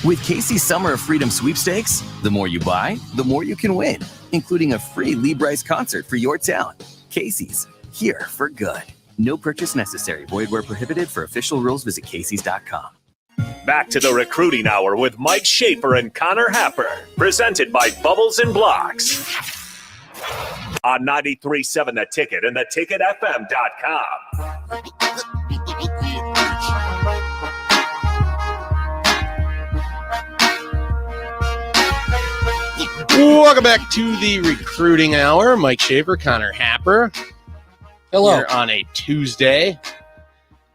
With Casey's Summer of Freedom sweepstakes, the more you buy, the more you can win, including a free Lee Brice concert for your town. Casey's, here for good. No purchase necessary. Void where prohibited. For official rules, visit Casey's.com. Back to the Recruiting Hour with Mike Schaefer and Connor Happer. Presented by Bubbles and Blocks. On 93.7 The Ticket and theticketfm.com. Welcome back to the Recruiting Hour. Mike Schaefer, Connor Happer. Hello. Here on a Tuesday.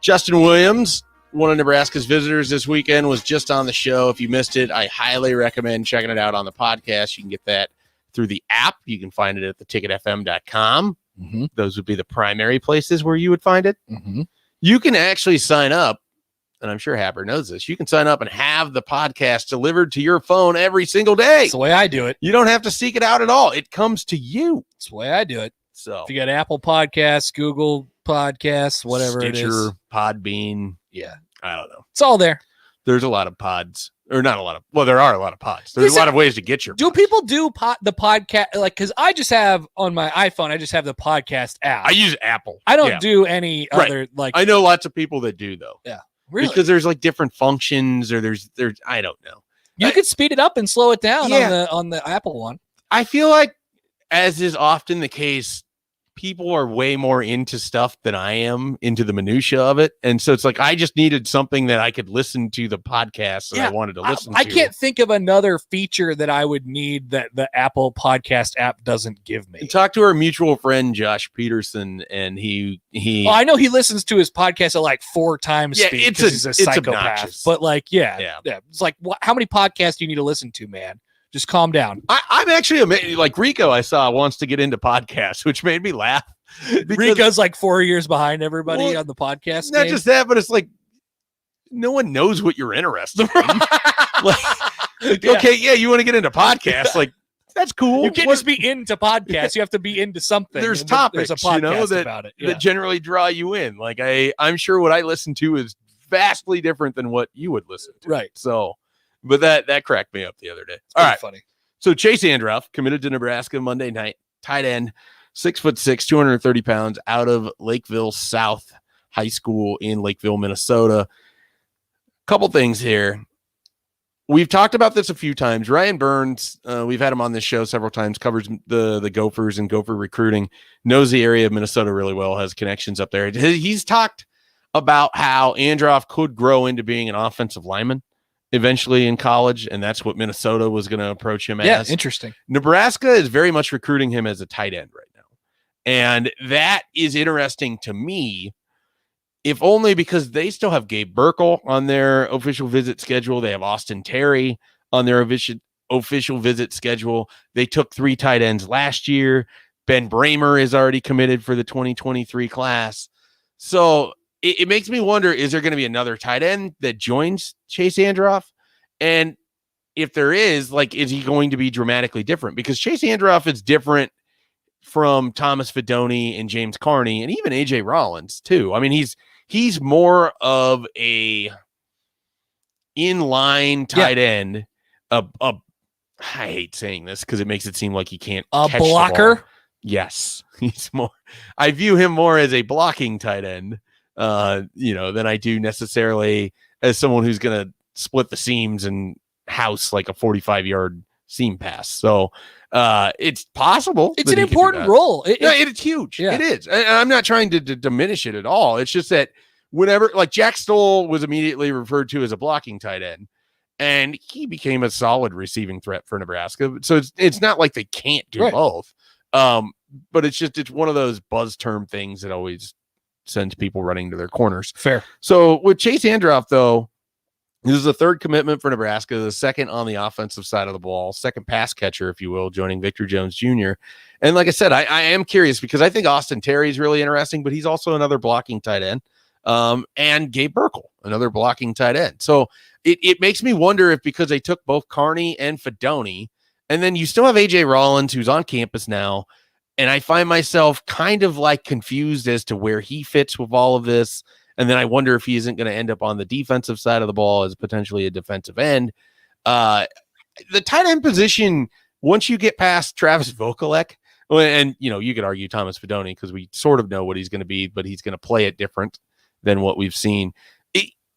Justin Williams, one of Nebraska's visitors this weekend, was just on the show. If you missed it, I highly recommend checking it out on the podcast. You can get that through the app. You can find it at theticketfm.com. Mm-hmm. Those would be the primary places where you would find it. Mm-hmm. You can actually sign up, and I'm sure Happer knows this. You can sign up and have the podcast delivered to your phone every single day. That's the way I do it. You don't have to seek it out at all. It comes to you. That's the way I do it. So if you got Apple Podcasts, Google Podcasts, whatever Stitcher, it is. Podbean. Yeah. I don't know. It's all there. There's a lot of pods. Or not a lot of, well, there are a lot of pods. There's a lot of ways to get your Do people do the podcast? Like, because I just have on my iPhone, I just have the podcast app. I use Apple. I don't do any other, like. I know lots of people that do, though. Yeah. Really? Because there's like different functions or there's I don't know. You could speed it up and slow it down on the Apple one. I feel like, as is often the case, people are way more into stuff than I am, into the minutia of it. And so it's like, I just needed something that I could listen to the podcast that I wanted to listen to. I can't think of another feature that I would need that the Apple podcast app doesn't give me. And talk to our mutual friend, Josh Peterson, and he well, I know he listens to his podcast at like 4 times speed because he's a psychopath. Obnoxious. But like, yeah. It's like, how many podcasts do you need to listen to, man? Just calm down. I'm actually amazed. Like Rico, I saw wants to get into podcasts, which made me laugh. Rico's like 4 years behind everybody on the podcast. Not just that, but it's like no one knows what you're interested in. Okay, you want to get into podcasts? Like that's cool. You can't just be into podcasts. You have to be into something. There's topics, there's a podcast about it that generally draw you in. Like I'm sure what I listen to is vastly different than what you would listen to. Right. So. But that cracked me up the other day. It's all right, funny. So Chase Androff committed to Nebraska Monday night. Tight end, 6'6", 230 pounds, out of Lakeville South High School in Lakeville, Minnesota. Couple things here. We've talked about this a few times. Ryan Burns, we've had him on this show several times. Covers the Gophers and Gopher recruiting. Knows the area of Minnesota really well. Has connections up there. He's talked about how Androff could grow into being an offensive lineman eventually in college, and that's what Minnesota was going to approach him as. Yeah, interesting. Nebraska is very much recruiting him as a tight end right now. And that is interesting to me, if only because they still have Gabe Burkle on their official visit schedule. They have Austin Terry on their official visit schedule. They took 3 tight ends last year. Ben Bramer is already committed for the 2023 class. So it makes me wonder, is there going to be another tight end that joins Chase Androff? And if there is, like, is he going to be dramatically different? Because Chase Androff is different from Thomas Fedoni and James Carney and even AJ Rollins too. I mean, he's more of a inline tight end. I hate saying this because it makes it seem like he can't catch blocker. the ball. Yes, he's more. I view him more as a blocking tight end, than I do necessarily as someone who's going to split the seams and house like a 45-yard seam pass. So it's possible. It's an important role. It's huge. Yeah. It is. And I'm not trying to diminish it at all. It's just that whenever, like, Jack Stoll was immediately referred to as a blocking tight end, and he became a solid receiving threat for Nebraska. So it's not like they can't do both. But it's one of those buzz term things that always sends people running to their corners. Fair. So with Chase Androff, though, this is the third commitment for Nebraska, the second on the offensive side of the ball, second pass catcher, if you will, joining Victor Jones Jr. And like I said, I am curious because I think Austin Terry is really interesting, but he's also another blocking tight end. And Gabe Burkle, another blocking tight end. So it makes me wonder if because they took both Carney and Fedoni, and then you still have AJ Rollins, who's on campus now, and I find myself kind of like confused as to where he fits with all of this. And then I wonder if he isn't going to end up on the defensive side of the ball as potentially a defensive end. The tight end position, once you get past Travis Vokalek, and you could argue Thomas Fedoni because we sort of know what he's going to be, but he's going to play it different than what we've seen.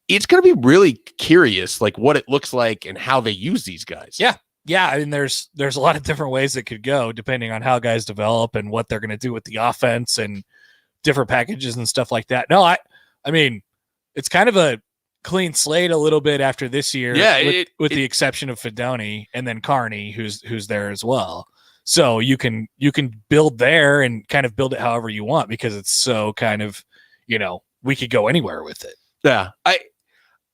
It's going to be really curious, like what it looks like and how they use these guys. Yeah. I mean, there's a lot of different ways it could go depending on how guys develop and what they're going to do with the offense and different packages and stuff like that. No, I mean, it's kind of a clean slate a little bit after this year, with the exception of Fedoni and then Carney, who's there as well. So you can build there and kind of build it however you want because it's so kind of, we could go anywhere with it. Yeah.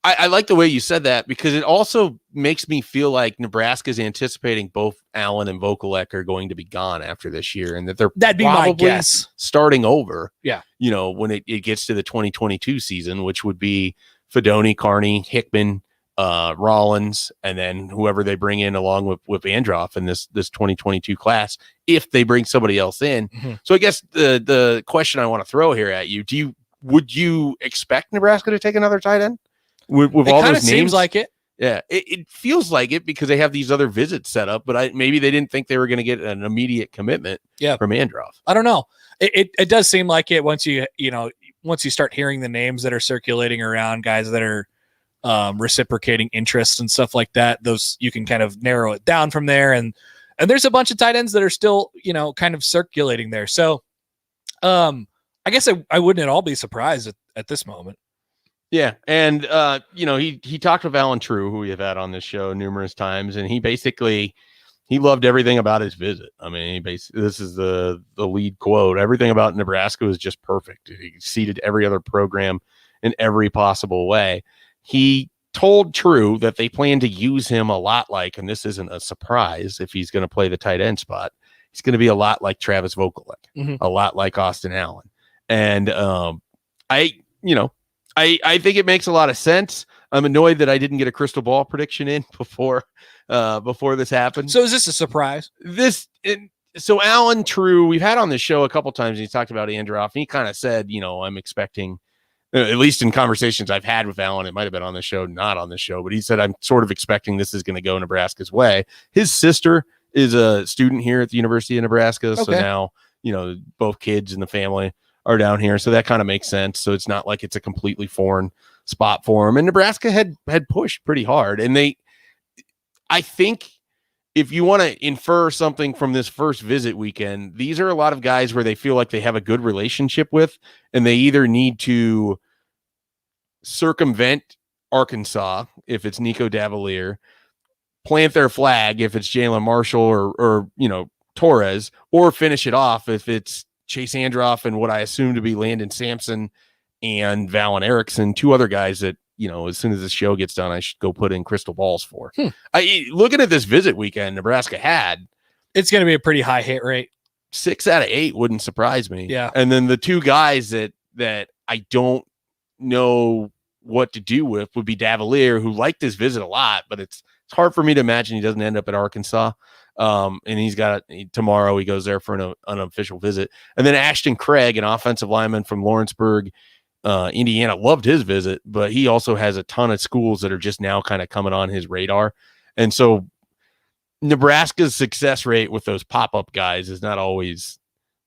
I like the way you said that because it also makes me feel like Nebraska's anticipating both Allen and Vokalek are going to be gone after this year and that that'd be my guess. Starting over. Yeah. When it gets to the 2022 season, which would be Fedoni, Carney, Hickman, Rollins, and then whoever they bring in along with Androff in this 2022 class, if they bring somebody else in. Mm-hmm. So I guess the question I want to throw here at you, would you expect Nebraska to take another tight end? With all those names, seems like it. Yeah, it feels like it because they have these other visits set up, but maybe they didn't think they were going to get an immediate commitment from Androff. I don't know. It does seem like it once you start hearing the names that are circulating around, guys that are reciprocating interests and stuff like that. Those you can kind of narrow it down from there, and there's a bunch of tight ends that are still kind of circulating there. So, I guess I wouldn't at all be surprised at this moment. Yeah, and he talked with Alan True, who we have had on this show numerous times, and he loved everything about his visit. I mean, this is the lead quote: "Everything about Nebraska was just perfect. He exceeded every other program in every possible way." He told True that they plan to use him a lot like, and this isn't a surprise if he's going to play the tight end spot, he's going to be a lot like Travis Vokalek, a lot like Austin Allen, and I think it makes a lot of sense. I'm annoyed that I didn't get a crystal ball prediction in before this happened. So is this a surprise? So Alan True, we've had on the show a couple times. And he's talked about Androff, and he kind of said, I'm expecting, at least in conversations I've had with Alan, it might have been on the show, not on the show, but he said, I'm sort of expecting this is going to go Nebraska's way. His sister is a student here at the University of Nebraska. Okay. So now, both kids in the family are down here. So that kind of makes sense. So it's not like it's a completely foreign spot for him. And Nebraska had pushed pretty hard. And I think if you want to infer something from this first visit weekend, these are a lot of guys where they feel like they have a good relationship with, and they either need to circumvent Arkansas if it's Nico Davalier, plant their flag if it's Jalen Marshall or Torres, or finish it off if it's Chase Androff and what I assume to be Landon Sampson and Valen Erickson, two other guys that, as soon as the show gets done, I should go put in crystal balls for. Looking at this visit weekend Nebraska had, it's going to be a pretty high hit rate. 6 out of 8 wouldn't surprise me. Yeah. And then the two guys that I don't know what to do with would be Davalier, who liked this visit a lot, but it's hard for me to imagine he doesn't end up at Arkansas. And he's got tomorrow he goes there for an unofficial visit. And then Ashton Craig, an offensive lineman from Lawrenceburg, Indiana, loved his visit, but he also has a ton of schools that are just now kind of coming on his radar. And so Nebraska's success rate with those pop-up guys is not always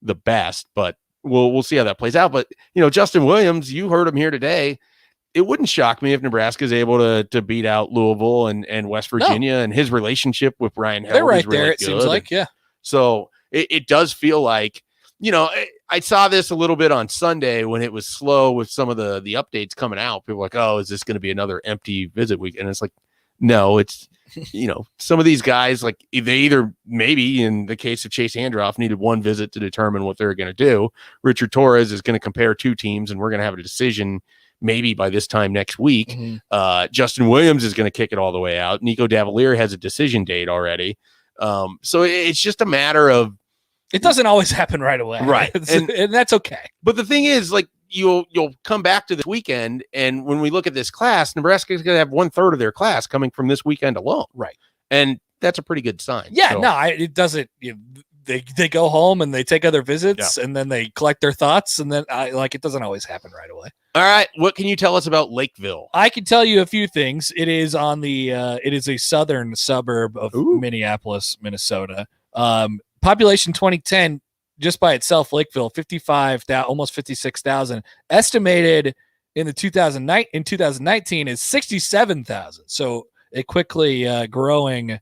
the best, but we'll see how that plays out. But Justin Williams, you heard him here today. It wouldn't shock me if Nebraska is able to beat out Louisville and West Virginia, and his relationship with Brian Held They're right is really there. It good. seems like, yeah. So it does feel like, I saw this a little bit on Sunday when it was slow with some of the updates coming out. People were like, oh, is this going to be another empty visit week? And it's like, no, it's, some of these guys, like they either maybe in the case of Chase Androff needed one visit to determine what they're going to do. Richard Torres is going to compare two teams and we're going to have a decision maybe by this time next week. Mm-hmm. Justin Williams is going to kick it all the way out. Nico Davalier has a decision date already. So it's just a matter of, it doesn't always happen right away. Right. And that's okay. But the thing is, like, you'll come back to this weekend, and when we look at this class, Nebraska is going to have 1/3 of their class coming from this weekend alone. Right. And that's a pretty good sign. Yeah, So- no, it doesn't. They go home and they take other visits and then they collect their thoughts, and then it doesn't always happen right away. All right. What can you tell us about Lakeville? I can tell you a few things. It is on the it is a southern suburb of Minneapolis, Minnesota. Population 2010, just by itself, Lakeville, 55,000, almost 56,000. Estimated in 2019 is 67,000. So a quickly growing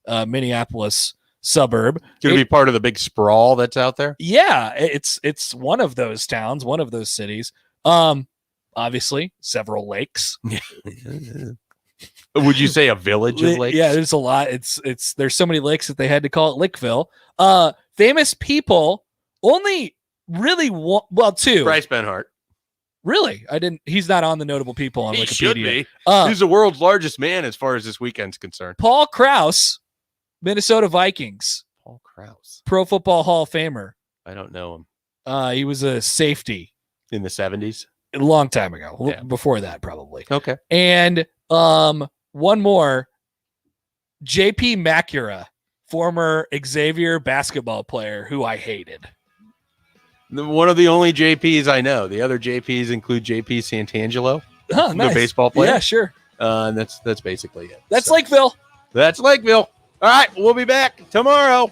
Minneapolis suburb. Going to be part of the big sprawl that's out there? Yeah, it's one of those towns, one of those cities. Obviously, several lakes. Would you say a village of lakes? Yeah, there's a lot. There's so many lakes that they had to call it Lakeville. Famous people, only really two. Bryce Benhart. Really? He's not on the notable people on He Wikipedia. should be. He's the world's largest man as far as this weekend's concerned. Paul Krause, Minnesota Vikings. Paul Krause. Pro Football Hall of Famer. I don't know him. He was a safety. In the 70s? A long time ago. Yeah. Before that, probably. Okay. And one more. JP Macura, former Xavier basketball player who I hated. One of the only JPs I know. The other JPs include JP Santangelo, nice. the baseball player. Yeah, sure. And that's basically it. That's Lakeville. That's Lakeville. All right, we'll be back tomorrow.